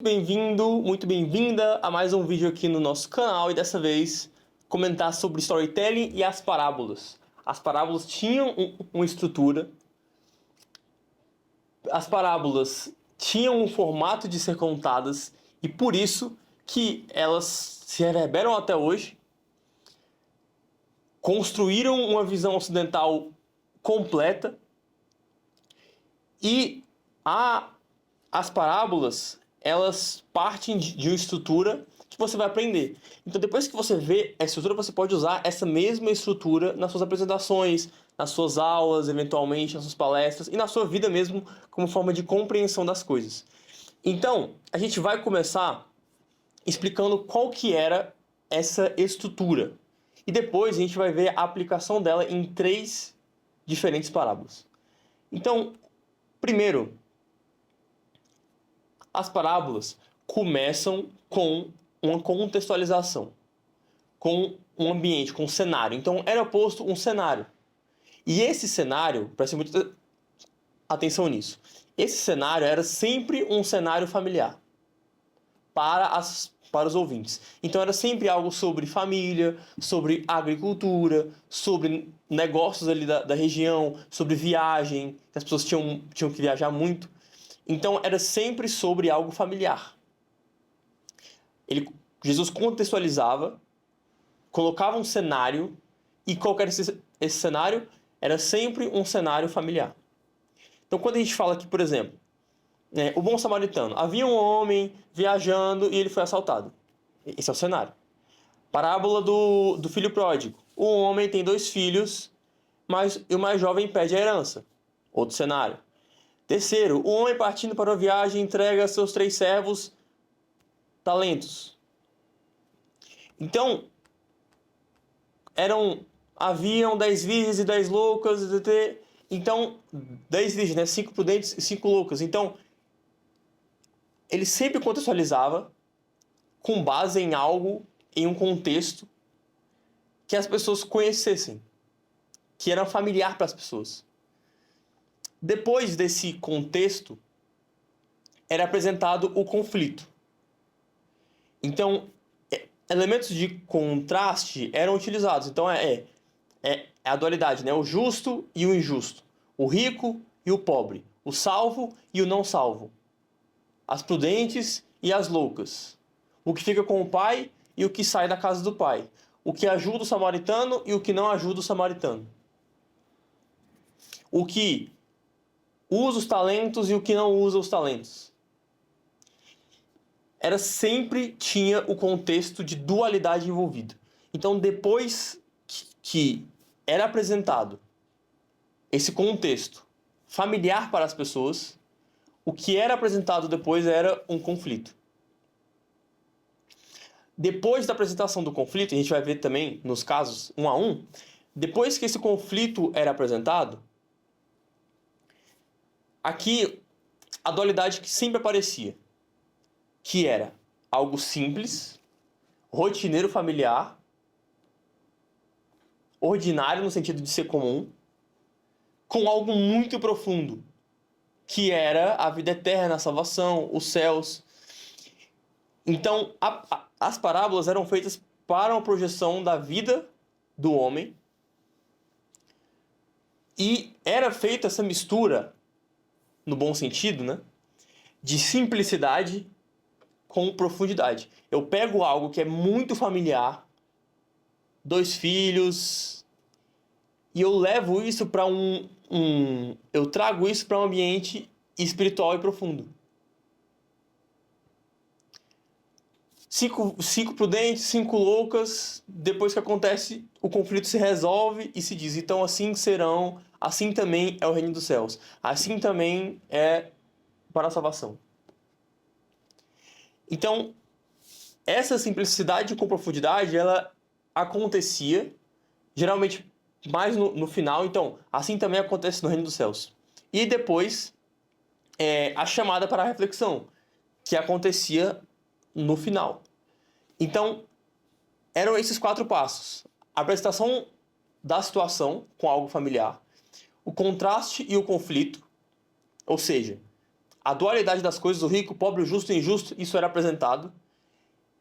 Bem-vindo, muito bem-vinda a mais um vídeo aqui no nosso canal e dessa vez comentar sobre storytelling e as parábolas. As parábolas tinham uma estrutura, as parábolas tinham um formato de ser contadas e por isso que elas se reverberam até hoje, construíram uma visão ocidental completa e as parábolas, elas partem de uma estrutura que você vai aprender. Então, depois que você vê a estrutura, você pode usar essa mesma estrutura nas suas apresentações, nas suas aulas, eventualmente, nas suas palestras e na sua vida mesmo, como forma de compreensão das coisas. Então, a gente vai começar explicando qual que era essa estrutura. E depois a gente vai ver a aplicação dela em 3 diferentes parábolas. Então, primeiro, as parábolas começam com uma contextualização, com um ambiente, com um cenário. Então era posto um cenário. E esse cenário, preste muita atenção nisso, esse cenário era sempre um cenário familiar para os ouvintes. Então era sempre algo sobre família, sobre agricultura, sobre negócios ali da região, sobre viagem, que as pessoas tinham que viajar muito. Então era sempre sobre algo familiar. Jesus contextualizava, colocava um cenário, e qual era esse cenário? Era sempre um cenário familiar. Então quando a gente fala aqui, por exemplo, o bom samaritano. Havia um homem viajando e ele foi assaltado. Esse é o cenário. Parábola do filho pródigo. Um homem tem 2 filhos, mas o mais jovem pede a herança. Outro cenário. Terceiro, o homem partindo para a viagem entrega a seus 3 servos talentos. Então, haviam 10 virgens e 10 loucas, então 10 virgens, né? 5 prudentes e 5 loucas. Então, ele sempre contextualizava com base em algo, em um contexto que as pessoas conhecessem, que era familiar para as pessoas. Depois desse contexto, era apresentado o conflito. Então, elementos de contraste eram utilizados. Então, é a dualidade, né? O justo e o injusto. O rico e o pobre. O salvo e o não salvo. As prudentes e as loucas. O que fica com o pai e o que sai da casa do pai. O que ajuda o samaritano e o que não ajuda o samaritano. O que usa os talentos e o que não usa os talentos. Sempre tinha o contexto de dualidade envolvido. Então, depois que era apresentado esse contexto familiar para as pessoas, o que era apresentado depois era um conflito. Depois da apresentação do conflito, a gente vai ver também nos casos 1 a 1, depois que esse conflito era apresentado, aqui a dualidade que sempre aparecia, que era algo simples, rotineiro familiar, ordinário no sentido de ser comum, com algo muito profundo, que era a vida eterna, a salvação, os céus. Então, as parábolas eram feitas para uma projeção da vida do homem, e era feita essa mistura, no bom sentido, né, de simplicidade com profundidade. Eu pego algo que é muito familiar, 2 filhos, e eu levo isso para eu trago isso para um ambiente espiritual e profundo. 5 prudentes, 5 loucas, depois que acontece, o conflito se resolve e se diz, então assim serão, assim também é o reino dos céus, assim também é para a salvação. Então, essa simplicidade com profundidade, ela acontecia, geralmente mais no final, então, assim também acontece no reino dos céus. E depois, a chamada para a reflexão, que acontecia no final. Então, eram esses 4 passos. A apresentação da situação com algo familiar, o contraste e o conflito, ou seja, A dualidade das coisas, o rico, o pobre, o justo e o injusto, isso era apresentado.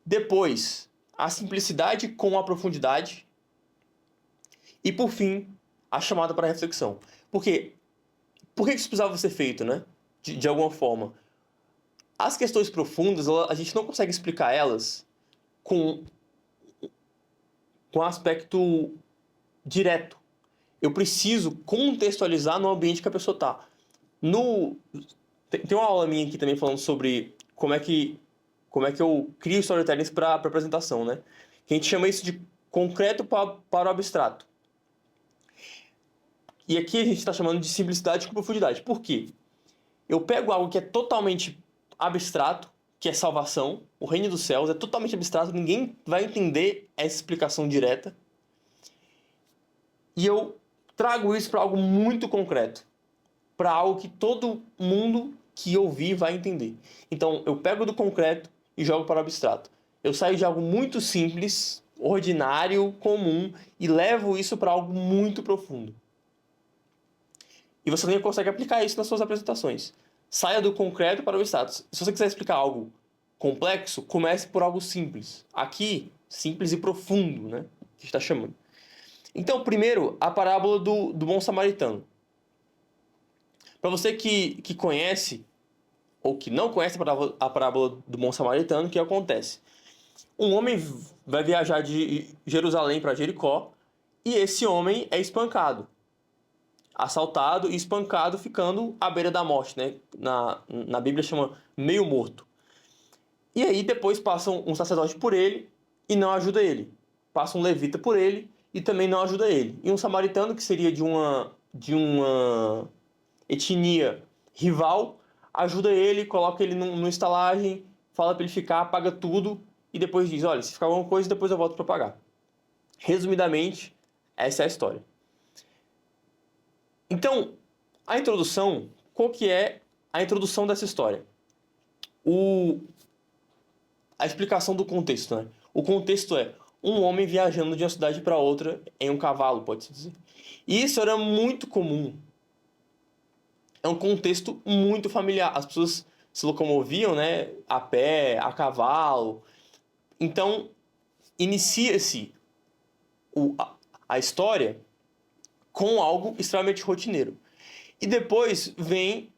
Depois, a simplicidade com a profundidade. E por fim, a chamada para a reflexão. Porque, por que isso precisava ser feito, né? De alguma forma. As questões profundas, a gente não consegue explicar elas com aspecto direto. Eu preciso contextualizar no ambiente que a pessoa está. Tem uma aula minha aqui também falando sobre como é que eu crio storytellings para apresentação, né? Que a gente chama isso de concreto para o abstrato. E aqui a gente está chamando de simplicidade com profundidade. Por quê? Eu pego algo que é totalmente abstrato, que é salvação, o reino dos céus, é totalmente abstrato, ninguém vai entender essa explicação direta. E eu trago isso para algo muito concreto, para algo que todo mundo que ouvir vai entender. Então, eu pego do concreto e jogo para o abstrato. Eu saio de algo muito simples, ordinário, comum, e levo isso para algo muito profundo. E você nem consegue aplicar isso nas suas apresentações. Saia do concreto para o abstrato. Se você quiser explicar algo complexo, comece por algo simples. Aqui, simples e profundo, né? Que está chamando. Então, primeiro, a parábola do bom samaritano. Para você que conhece ou que não conhece a parábola do bom samaritano, o que acontece? Um homem vai viajar de Jerusalém para Jericó e esse homem é espancado. Assaltado e espancado, ficando à beira da morte, né? Na Bíblia chama meio morto. E aí depois passa um sacerdote por ele e não ajuda ele. Passa um levita por ele e também não ajuda ele. E um samaritano, que seria de uma etnia rival, ajuda ele, coloca ele numa estalagem, fala para ele ficar, paga tudo e depois diz, olha, se ficar alguma coisa, depois eu volto para pagar. Resumidamente, essa é a história. Então, a introdução, qual que é a introdução dessa história? A explicação do contexto, né? O contexto é um homem viajando de uma cidade para outra em um cavalo, pode-se dizer. E isso era muito comum. É um contexto muito familiar. As pessoas se locomoviam, né, a pé, a cavalo. Então, inicia-se a história com algo extremamente rotineiro. E depois vem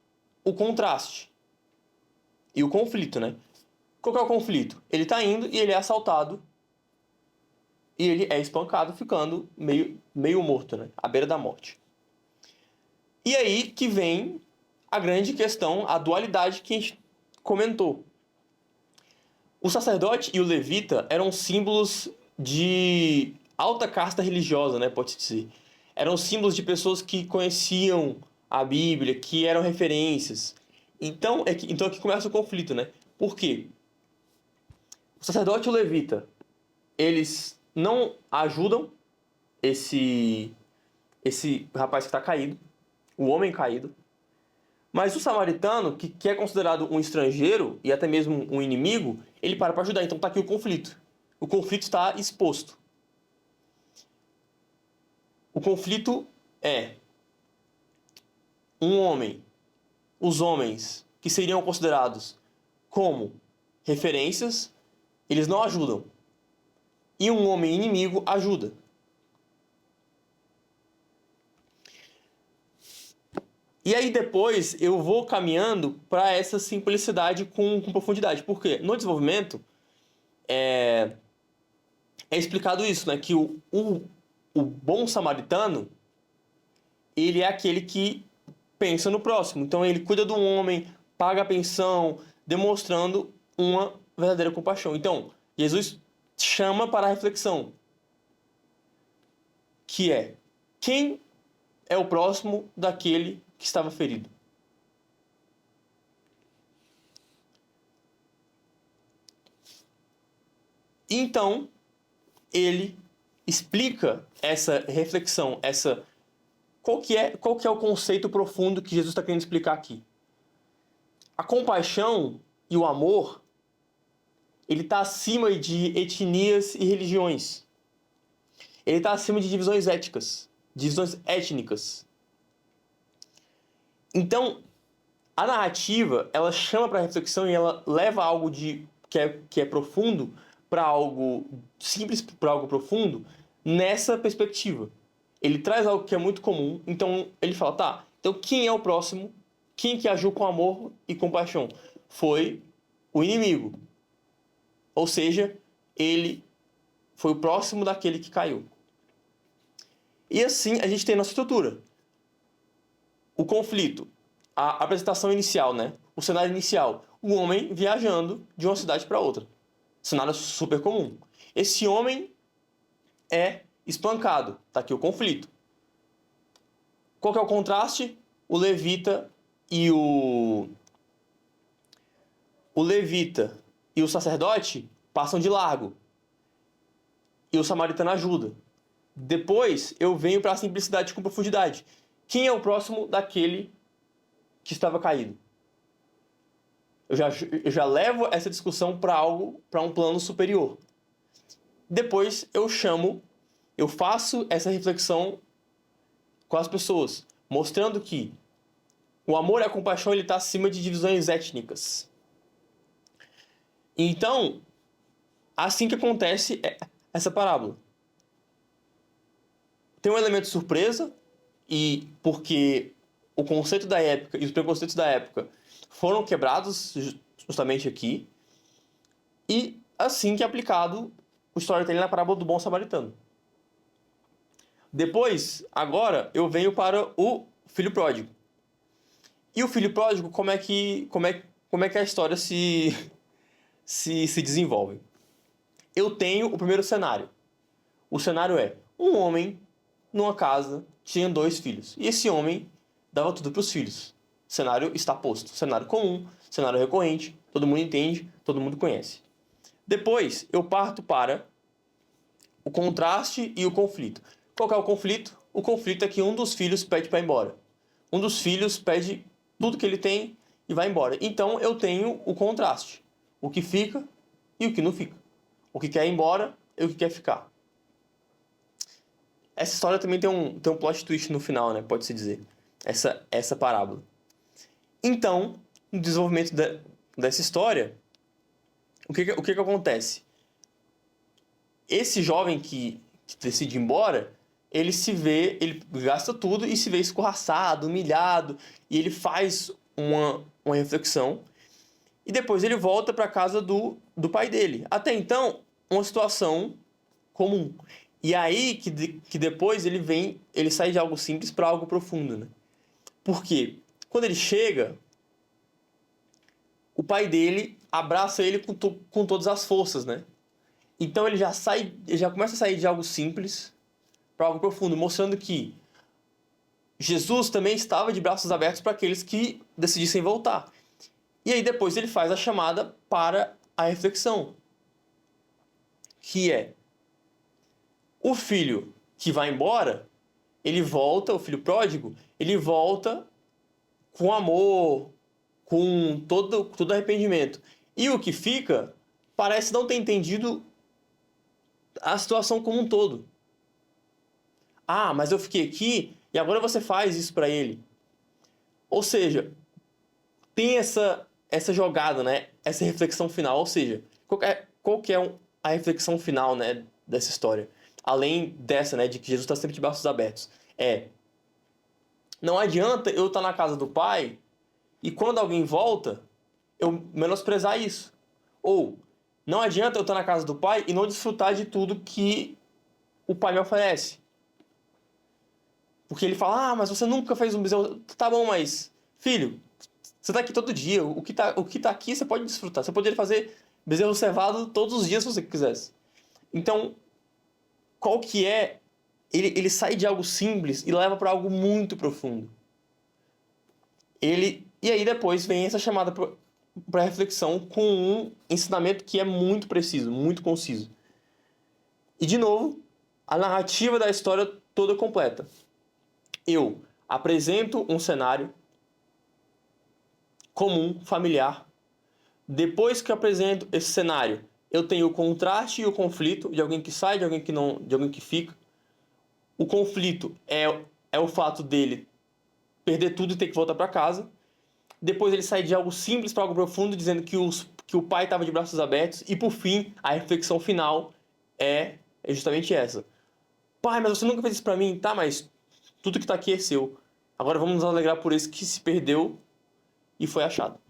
o contraste e o conflito, né? Qual que é o conflito? Ele tá indo e ele é assaltado e ele é espancado, ficando meio morto, né? À beira da morte. E aí que vem a grande questão, a dualidade que a gente comentou. O sacerdote e o levita eram símbolos de alta casta religiosa, né? Pode-se dizer. Eram símbolos de pessoas que conheciam a Bíblia, que eram referências. Então aqui começa o conflito, né? Por quê? O sacerdote e o levita, eles não ajudam esse rapaz que está caído, o homem caído. Mas o samaritano, que é considerado um estrangeiro e até mesmo um inimigo, ele para ajudar. Então está aqui o conflito. O conflito está exposto. O conflito é um homem, os homens que seriam considerados como referências, eles não ajudam. E um homem inimigo ajuda. E aí depois eu vou caminhando para essa simplicidade com profundidade. Por quê? No desenvolvimento é explicado isso, né? Que o bom samaritano, ele é aquele que pensa no próximo. Então ele cuida do homem, paga a pensão, demonstrando uma verdadeira compaixão. Então, Jesus chama para a reflexão, que é: quem é o próximo daquele que estava ferido? Então, ele explica essa reflexão, qual que é o conceito profundo que Jesus está querendo explicar aqui. A compaixão e o amor, ele está acima de etnias e religiões. Ele está acima de divisões étnicas. Então, A narrativa, ela chama para reflexão e ela leva algo que é profundo para algo simples, para algo profundo, nessa perspectiva. Ele traz algo que é muito comum, então ele fala, tá, então quem é o próximo? Quem que agiu com amor e compaixão? Foi o inimigo. Ou seja, ele foi o próximo daquele que caiu. E assim a gente tem nossa estrutura. O conflito, a apresentação inicial, né? O cenário inicial. O homem viajando de uma cidade para outra. Cenário super comum. Esse homem é espancado. Tá aqui o conflito. Qual que é o contraste? O levita e o levita e o sacerdote passam de largo. E o samaritano ajuda. Depois eu venho para a simplicidade com profundidade. Quem é o próximo daquele que estava caído? Eu já levo essa discussão para um plano superior. Depois eu faço essa reflexão com as pessoas, mostrando que o amor e a compaixão está acima de divisões étnicas. Então, assim que acontece essa parábola. Tem um elemento de surpresa, e porque o conceito da época e os preconceitos da época foram quebrados justamente aqui, e assim que é aplicado o storytelling na parábola do bom samaritano. Depois, agora, eu venho para o filho pródigo. E o filho pródigo, como é que a história se desenvolve? Eu tenho o primeiro cenário. O cenário é um homem numa casa, tinha 2 filhos. E esse homem dava tudo para os filhos. O cenário está posto. Cenário comum, cenário recorrente, todo mundo entende, todo mundo conhece. Depois, eu parto para o contraste e o conflito. Qual que é o conflito? O conflito é que um dos filhos pede para ir embora. Um dos filhos pede tudo que ele tem e vai embora. Então, eu tenho o contraste. O que fica e o que não fica. O que quer ir embora e o que quer ficar. Essa história também tem um plot twist no final, né? Pode-se dizer. Essa parábola. Então, no desenvolvimento dessa história, o que acontece? Esse jovem que decide ir embora, ele gasta tudo e se vê escorraçado, humilhado, e ele faz uma reflexão, e depois ele volta para a casa do pai dele. Até então, uma situação comum. E aí que depois ele sai de algo simples para algo profundo, né? Porque quando ele chega, o pai dele abraça ele com todas as forças, né? Então ele já começa a sair de algo simples para algo profundo, mostrando que Jesus também estava de braços abertos para aqueles que decidissem voltar. E aí depois ele faz a chamada para a reflexão, que é o filho que vai embora, ele volta, o filho pródigo, ele volta com amor, com todo arrependimento. E o que fica parece não ter entendido a situação como um todo. Ah, mas eu fiquei aqui e agora você faz isso para ele. Ou seja, tem essa jogada, né? Essa reflexão final. Ou seja, qual que é a reflexão final, né, dessa história? Além dessa, né, de que Jesus está sempre de braços abertos. Não adianta eu estar na casa do pai e quando alguém volta, eu menosprezar isso. Ou, não adianta eu estar na casa do pai e não desfrutar de tudo que o pai me oferece. Porque ele fala, mas você nunca fez um bezerro. Tá bom, mas, filho, você tá aqui todo dia. O que tá aqui você pode desfrutar. Você poderia fazer bezerro cevado todos os dias se você quisesse. Então, qual que é? Ele sai de algo simples e leva para algo muito profundo. E aí depois vem essa chamada para reflexão com um ensinamento que é muito preciso, muito conciso. E de novo, a narrativa da história toda completa. Eu apresento um cenário comum, familiar. Depois que eu apresento esse cenário, eu tenho o contraste e o conflito de alguém que sai, de alguém que não, de alguém que fica. O conflito é o fato dele perder tudo e ter que voltar para casa. Depois ele sai de algo simples para algo profundo, dizendo que o pai estava de braços abertos. E por fim, a reflexão final é justamente essa. Pai, mas você nunca fez isso para mim? Tá, mas tudo que está aqui é seu. Agora vamos nos alegrar por esse que se perdeu e foi achado.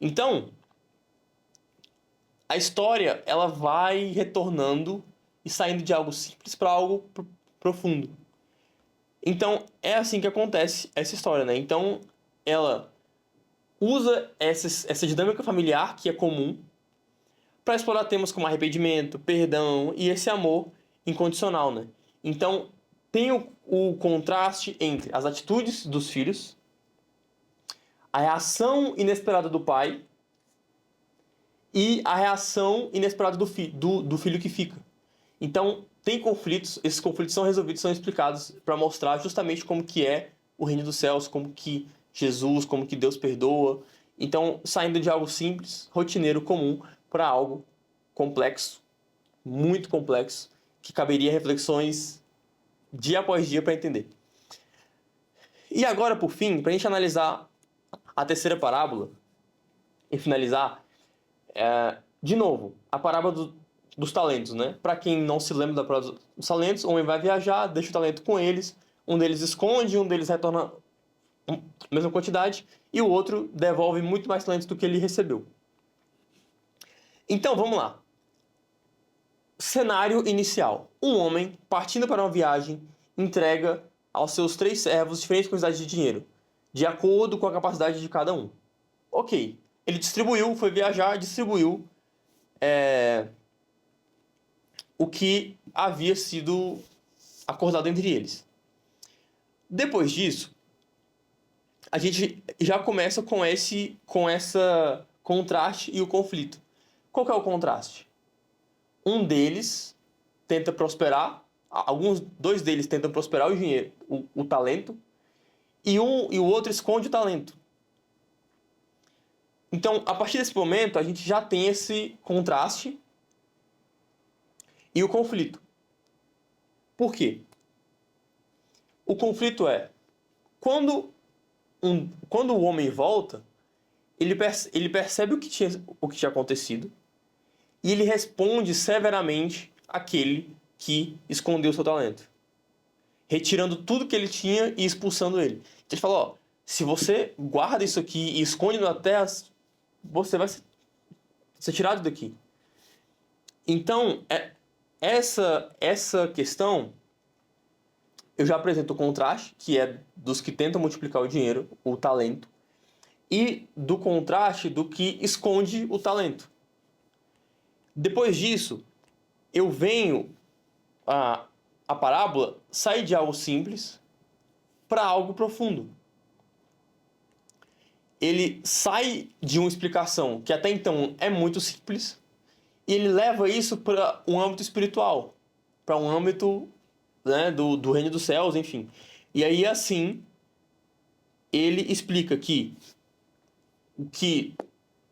Então, a história ela vai retornando e saindo de algo simples para algo profundo. Então, é assim que acontece essa história, né? Então, ela usa essa dinâmica familiar que é comum para explorar temas como arrependimento, perdão e esse amor incondicional, né? Então, tem o contraste entre as atitudes dos filhos, a reação inesperada do pai e a reação inesperada do filho que fica. Então, tem conflitos, esses conflitos são resolvidos, são explicados para mostrar justamente como que é o reino dos céus, como que Jesus, como que Deus perdoa. Então, saindo de algo simples, rotineiro, comum, para algo complexo, muito complexo, que caberia reflexões dia após dia para entender. E agora, por fim, para a gente analisar a terceira parábola e finalizar, de novo, a parábola dos talentos, né? Para quem não se lembra da parábola dos talentos, um homem vai viajar, deixa o talento com eles, um deles esconde, um deles retorna a mesma quantidade e o outro devolve muito mais talentos do que ele recebeu. Então, vamos lá. Cenário inicial. Um homem, partindo para uma viagem, entrega aos seus 3 servos diferentes quantidades de dinheiro, de acordo com a capacidade de cada um. Ok. Ele distribuiu, foi viajar, distribuiu o que havia sido acordado entre eles. Depois disso, a gente já começa com essa contraste e o conflito. Qual que é o contraste? Um deles tenta prosperar, dois deles tentam prosperar o dinheiro, o talento, e o outro esconde o talento. Então, a partir desse momento, a gente já tem esse contraste e o conflito. Por quê? O conflito é, quando o homem volta, ele percebe o que tinha acontecido e ele responde severamente àquele que escondeu seu talento, retirando tudo que ele tinha e expulsando ele. Então ele fala, ó, se você guarda isso aqui e esconde na terra, você vai ser tirado daqui. Então, essa questão, eu já apresento o contraste, que é dos que tentam multiplicar o dinheiro, o talento, e do contraste do que esconde o talento. Depois disso, eu venho a parábola sair de algo simples para algo profundo. Ele sai de uma explicação que até então é muito simples e ele leva isso para um âmbito espiritual, para um âmbito, né, do reino dos céus, enfim. E aí, assim, ele explica que o que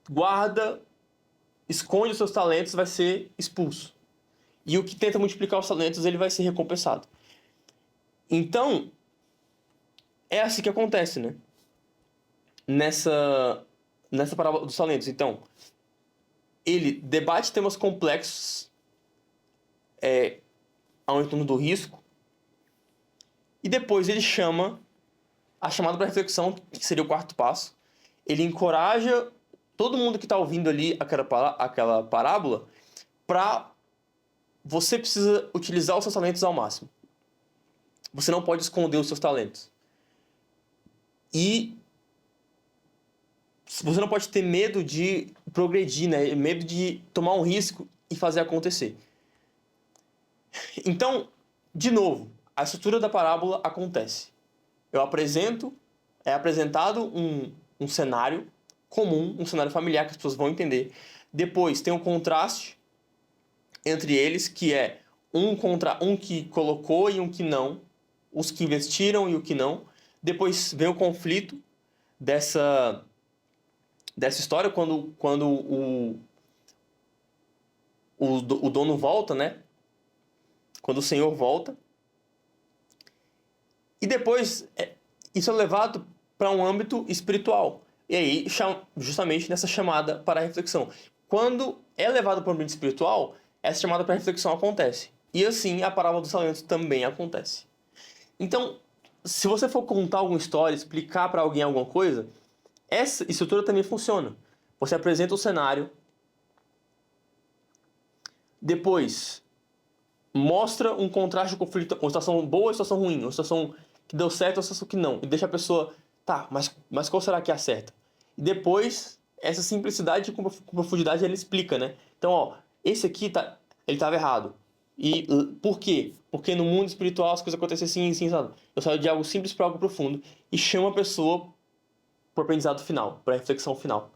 guarda, esconde os seus talentos vai ser expulso. E o que tenta multiplicar os talentos, ele vai ser recompensado. Então, é assim que acontece, né? Nessa parábola dos talentos. Então, ele debate temas complexos ao entorno do risco e depois ele chama a chamada para reflexão, que seria o quarto passo. Ele encoraja todo mundo que está ouvindo ali aquela parábola para você precisa utilizar os seus talentos ao máximo. Você não pode esconder os seus talentos. E você não pode ter medo de progredir, né? Medo de tomar um risco e fazer acontecer. Então, de novo, a estrutura da parábola acontece. É apresentado um cenário comum, um cenário familiar que as pessoas vão entender. Depois tem um contraste entre eles, que é um que colocou e um que não, os que investiram e o que não. Depois vem o conflito dessa história quando o dono volta, né? Quando o Senhor volta. E depois isso é levado para um âmbito espiritual. E aí, justamente nessa chamada para a reflexão. Quando é levado para o ambiente espiritual, essa chamada para a reflexão acontece. E assim, a parábola dos talentos também acontece. Então, se você for contar alguma história, explicar para alguém alguma coisa, essa estrutura também funciona. Você apresenta o cenário, depois mostra um contraste de conflito, uma situação boa e uma situação ruim, uma situação que deu certo e uma situação que não. E deixa a pessoa, tá, mas qual será que é a certa? E depois, essa simplicidade com profundidade ele explica, né? Então, ó, esse aqui ele estava errado. E por quê? Porque no mundo espiritual as coisas acontecem assim, assim, sabe? Eu saio de algo simples para algo profundo e chamo a pessoa para o aprendizado final, para a reflexão final.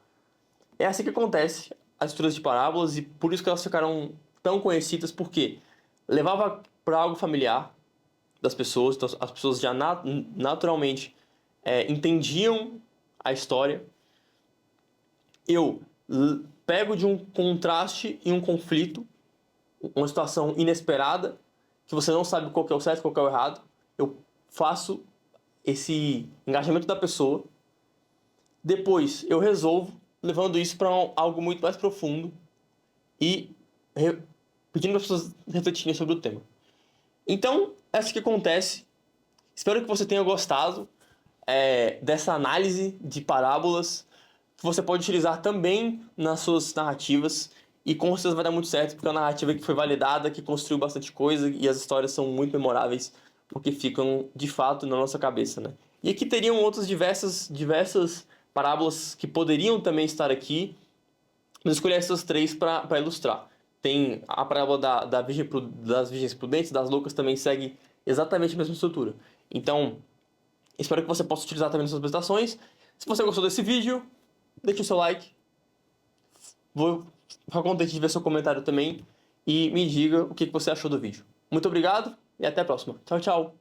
É assim que acontece as estruturas de parábolas e por isso que elas ficaram tão conhecidas, porque levava para algo familiar das pessoas, então as pessoas já naturalmente entendiam a história. Eu pego de um contraste e um conflito, uma situação inesperada, que você não sabe qual que é o certo, qual que é o errado. Eu faço esse engajamento da pessoa. Depois eu resolvo, levando isso para algo muito mais profundo e pedindo para as pessoas refletirem sobre o tema. Então, é assim que acontece. Espero que você tenha gostado dessa análise de parábolas, que você pode utilizar também nas suas narrativas, e com certeza vai dar muito certo, porque é uma narrativa que foi validada, que construiu bastante coisa, e as histórias são muito memoráveis, porque ficam, de fato, na nossa cabeça, né? E aqui teriam outras diversas parábolas que poderiam também estar aqui, mas escolhi essas três para ilustrar. Tem a parábola das virgens prudentes, das loucas, também segue exatamente a mesma estrutura. Então, espero que você possa utilizar também nas suas apresentações. Se você gostou desse vídeo, deixe o seu like. Vou ficar contente de ver seu comentário também. E me diga o que você achou do vídeo. Muito obrigado e até a próxima. Tchau, tchau.